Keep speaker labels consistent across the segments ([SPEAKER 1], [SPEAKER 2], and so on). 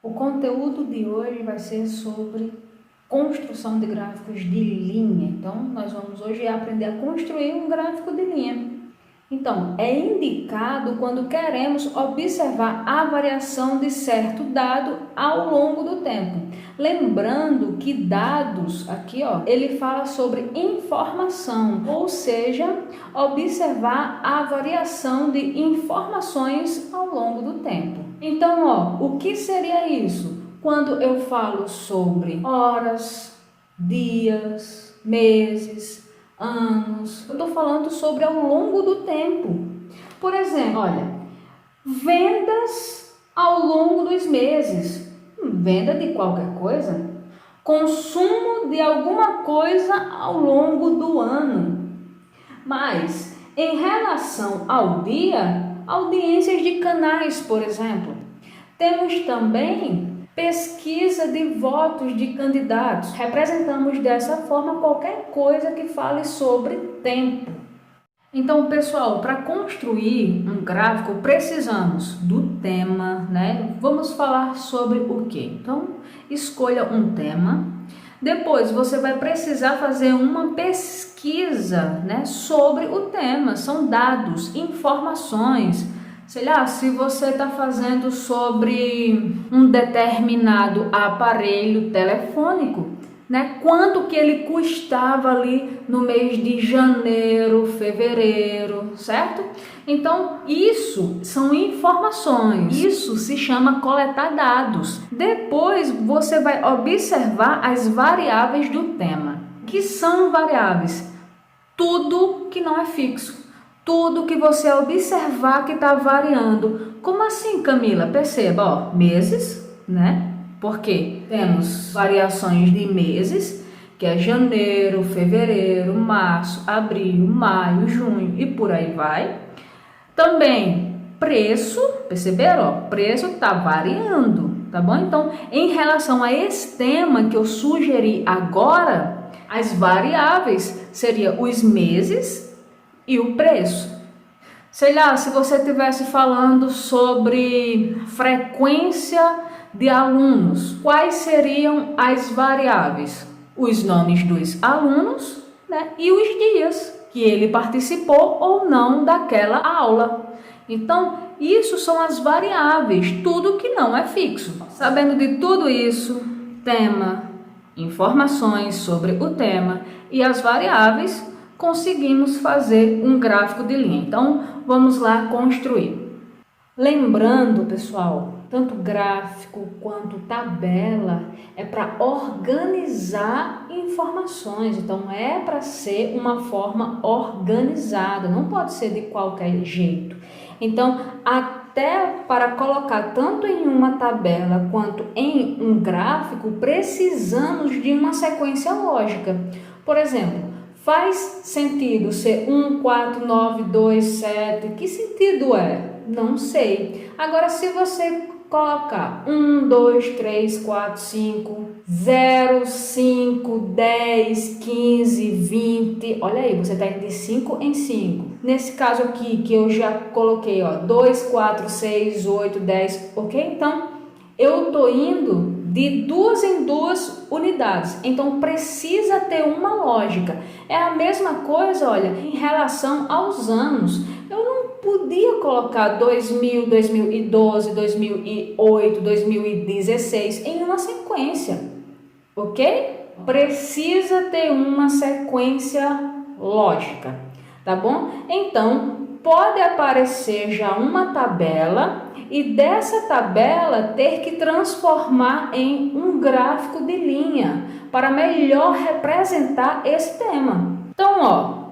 [SPEAKER 1] O conteúdo de hoje vai ser sobre construção de gráficos de linha. Então, nós vamos hoje aprender a construir um gráfico de linha. Então, é indicado quando queremos observar a variação de certo dado ao longo do tempo. Lembrando que dados, aqui ó, ele fala sobre informação, ou seja, observar a variação de informações ao longo do tempo. Então, ó, o que seria isso? Quando eu falo sobre horas, dias, meses, anos, eu estou falando sobre ao longo do tempo. Por exemplo, olha, vendas ao longo dos meses, venda de qualquer coisa, consumo de alguma coisa ao longo do ano. Mas, em relação ao dia, audiências de canais, por exemplo, temos também pesquisa de votos de candidatos. Representamos dessa forma qualquer coisa que fale sobre tempo. Então, pessoal, para construir um gráfico precisamos do tema, né? Vamos falar sobre o quê? Então, escolha um tema. Depois, você vai precisar fazer uma pesquisa, né, sobre o tema. São dados, informações. Sei lá, se você está fazendo sobre um determinado aparelho telefônico, né? Quanto que ele custava ali no mês de janeiro, fevereiro, certo? Então, isso são informações. Isso se chama coletar dados. Depois, você vai observar as variáveis do tema. Que são variáveis? Tudo que não é fixo. Tudo que você observar que está variando. Como assim, Camila? Perceba, ó, meses, né? Porque temos variações de meses, que é janeiro, fevereiro, março, abril, maio, junho e por aí vai. Também preço, perceberam? Ó, preço está variando, tá bom? Então, em relação a esse tema que eu sugeri agora, as variáveis seriam os meses e o preço. Sei lá, se você estivesse falando sobre frequência de alunos, quais seriam as variáveis? Os nomes dos alunos, né, e os dias que ele participou ou não daquela aula. Então, isso são as variáveis, tudo que não é fixo. Sabendo de tudo isso, tema, informações sobre o tema e as variáveis, conseguimos fazer um gráfico de linha. Então, vamos lá construir. Lembrando, pessoal, tanto gráfico quanto tabela é para organizar informações. Então, é para ser uma forma organizada, não pode ser de qualquer jeito. Então, até para colocar tanto em uma tabela quanto em um gráfico, precisamos de uma sequência lógica. Por exemplo, faz sentido ser 1, 4, 9, 2, 7? Que sentido é? Não sei. Agora, se você colocar 1, 2, 3, 4, 5, 0, 5, 10, 15, 20, olha aí, você está indo de 5 em 5. Nesse caso aqui, que eu já coloquei, ó, 2, 4, 6, 8, 10, ok? Então, eu estou indo de 2 em 2 unidades, então precisa ter uma lógica. É a mesma coisa, olha, em relação aos anos. Eu não podia colocar 2000, 2012, 2008, 2016 em uma sequência, ok? Precisa ter uma sequência lógica, tá bom? Então, pode aparecer já uma tabela e dessa tabela ter que transformar em um gráfico de linha para melhor representar esse tema. Então, ó,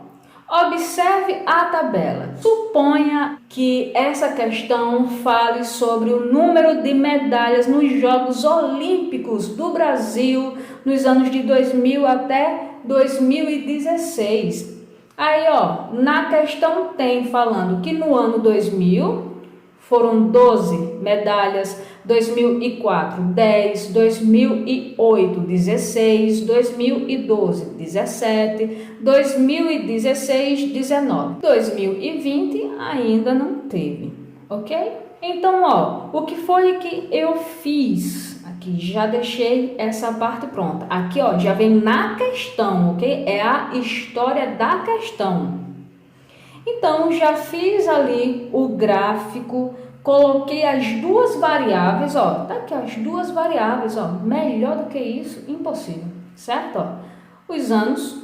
[SPEAKER 1] observe a tabela. Suponha que essa questão fale sobre o número de medalhas nos Jogos Olímpicos do Brasil nos anos de 2000 até 2016. Aí, ó, na questão tem falando que no ano 2000 foram 12 medalhas, 2004, 10, 2008, 16, 2012, 17, 2016, 19. 2020 ainda não teve, ok? Então, ó, o que foi que eu fiz? Aqui já deixei essa parte pronta. Aqui, ó, já vem na questão, ok? É a história da questão. Então, já fiz ali o gráfico, coloquei as duas variáveis, ó. Tá aqui, ó, as duas variáveis, ó. Melhor do que isso, impossível, certo? Ó, os anos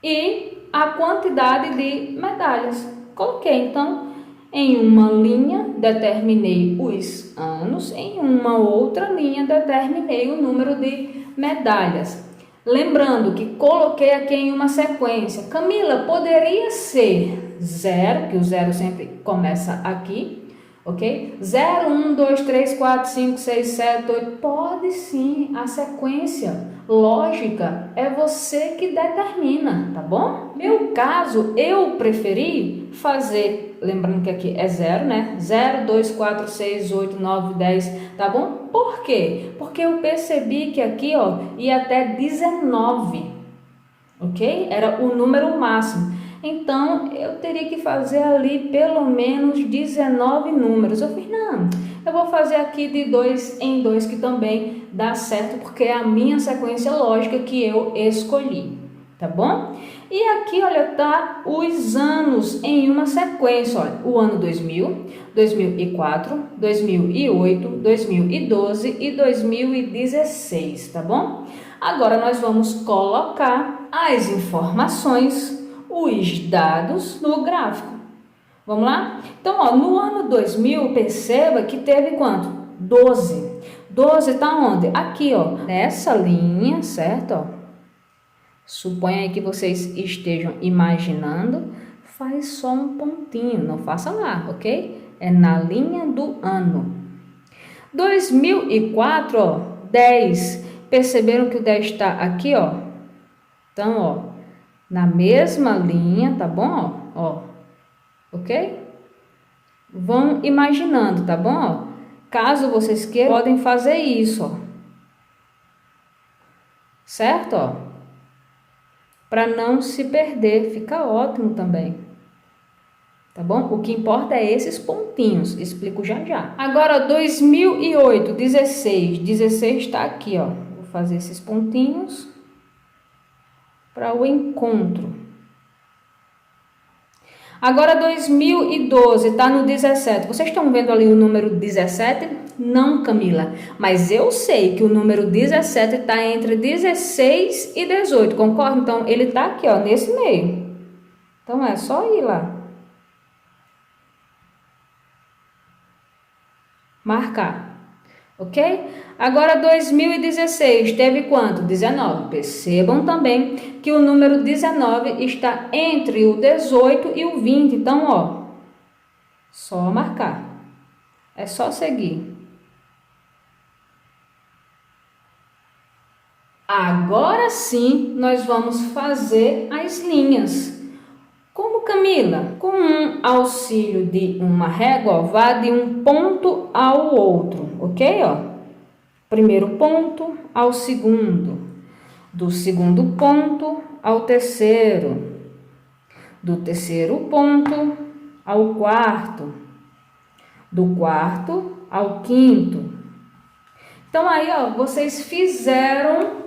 [SPEAKER 1] e a quantidade de medalhas. Coloquei, então, em uma linha, determinei os anos, em uma outra linha, determinei o número de medalhas. Lembrando que coloquei aqui em uma sequência. Camila, poderia ser 0, que o 0 sempre começa aqui, ok? 0, 1, 2, 3, 4, 5, 6, 7, 8. Pode sim, a sequência lógica é você que determina, tá bom? Meu caso, eu preferi fazer, lembrando que aqui é 0, né? 0, 2, 4, 6, 8, 9, 10, tá bom? Por quê? Porque eu percebi que aqui, ó, ia até 19, ok? Era o número máximo. Então, eu teria que fazer ali pelo menos 19 números. Eu fiz, não, eu vou fazer aqui de 2 em 2, que também dá certo, porque é a minha sequência lógica que eu escolhi, tá bom? E aqui, olha, tá os anos em uma sequência, olha, o ano 2000, 2004, 2008, 2012 e 2016, tá bom? Agora, nós vamos colocar as informações, os dados no gráfico. Vamos lá? Então, ó, no ano 2000, perceba que teve quanto? 12. 12 está onde? Aqui, ó, nessa linha, certo? Ó. Suponha aí que vocês estejam imaginando, faz só um pontinho, não faça lá, ok? É na linha do ano. 2004, ó, 10. Perceberam que o 10 está aqui, ó? Então, ó, na mesma linha, tá bom? Ó, ok? Vão imaginando, tá bom? Ó, caso vocês queiram, podem fazer isso, ó. Certo? Ó, para não se perder, fica ótimo também. Tá bom? O que importa é esses pontinhos, explico já já. Agora, 2008, 16. 16 está aqui, ó. Vou fazer esses pontinhos para o encontro. Agora 2012, está no 17. Vocês estão vendo ali o número 17? Não, Camila, mas eu sei que o número 17 está entre 16 e 18, concorda? Então, ele está aqui, ó, nesse meio. Então, é só ir lá. Marcar. Ok? Agora 2016, teve quanto? 19. Percebam também que o número 19 está entre o 18 e o 20. Então, ó, só marcar. É só seguir. Agora sim, nós vamos fazer as linhas. Como, Camila? Com um auxílio de uma régua, ó, vá de um ponto ao outro, ok? Ó. Primeiro ponto ao segundo, do segundo ponto ao terceiro, do terceiro ponto ao quarto, do quarto ao quinto. Então, aí, ó, vocês fizeram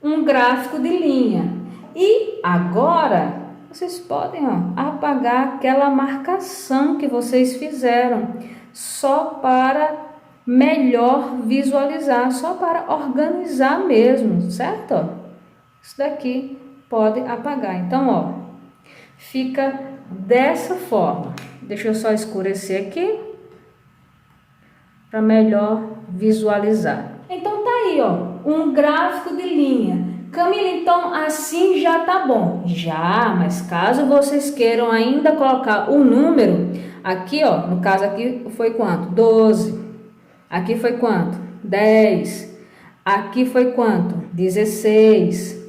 [SPEAKER 1] um gráfico de linha. E agora, vocês podem, ó, apagar aquela marcação que vocês fizeram, só para melhor visualizar, só para organizar mesmo, certo? Isso daqui pode apagar. Então, ó, fica dessa forma. Deixa eu só escurecer aqui para melhor visualizar. Então, tá aí, ó, um gráfico de linha. Camila, então assim já tá bom. Já, mas caso vocês queiram ainda colocar o número, aqui, ó, no caso aqui foi quanto? 12. Aqui foi quanto? 10. Aqui foi quanto? 16.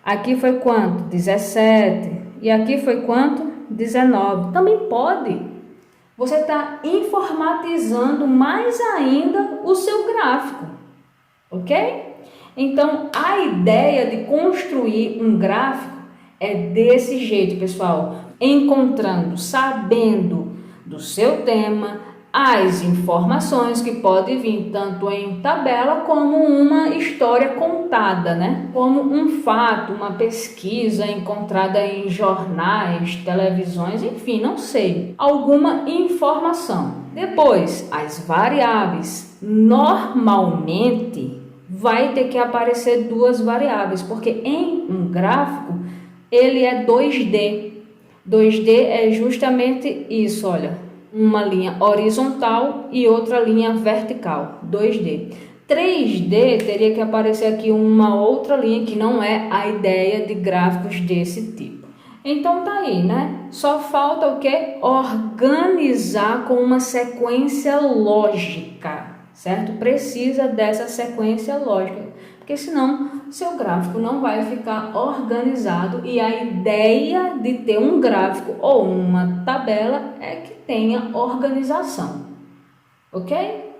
[SPEAKER 1] Aqui foi quanto? 17. E aqui foi quanto? 19. Também pode. Você está informatizando mais ainda o seu gráfico. Ok? Então, a ideia de construir um gráfico é desse jeito, pessoal. Encontrando, sabendo do seu tema, as informações que podem vir tanto em tabela como uma história contada, né? Como um fato, uma pesquisa encontrada em jornais, televisões, enfim, não sei, alguma informação. Depois, as variáveis. Normalmente vai ter que aparecer duas variáveis, porque em um gráfico ele é 2D. 2D é justamente isso, olha. Uma linha horizontal e outra linha vertical, 2D. 3D teria que aparecer aqui uma outra linha que não é a ideia de gráficos desse tipo. Então tá aí, né? Só falta o que? Organizar com uma sequência lógica, certo? Precisa dessa sequência lógica, porque senão seu gráfico não vai ficar organizado, e a ideia de ter um gráfico ou uma tabela é que tenha organização, ok?